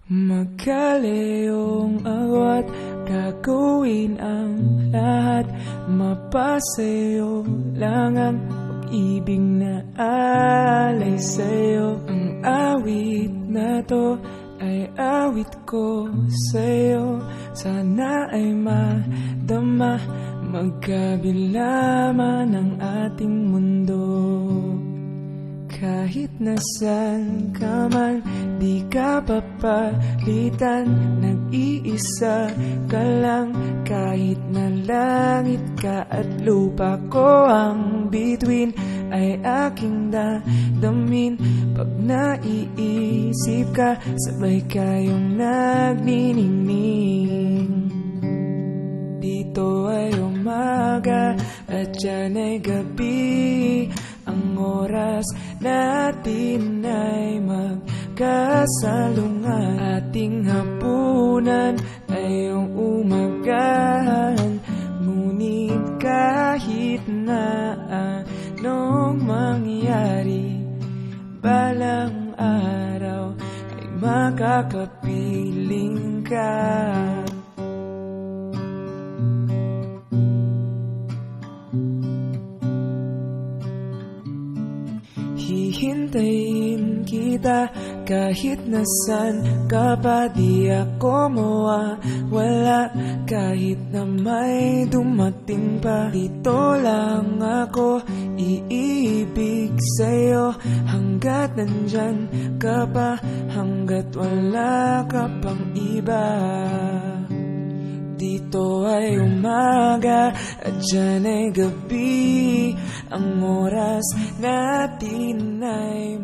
Magkaleyong agwat, gagawin ang lahat. Mapasayo lang ang pag-ibig na alay sa'yo. Ang awit na to ay awit ko sa'yo. Sana ay madama, magkabila man ang ating mundo. Kahit nasan ka man, di ka papalitan. Nag-iisa ka lang, kahit na langit ka at lupa ko ang bituin ay aking dadamin. Pag naiisip ka, sabay kayong nagniningning. Dito ay umaga at dyan ay gabi. Ang oras natin ay magkasalungan. Ating hapunan ay iyong umagahan. Ngunit kahit na anong mangyari, balang araw ay makakapiling ka. Hihintayin kita kahit nasan ka pa. Di ako mawawala kahit na may dumating pa. Dito lang ako iibig sa'yo hanggat nandyan ka pa, hanggat wala ka pang iba. Dito ay umaga at dyan ay gabi. Ang oras natin ay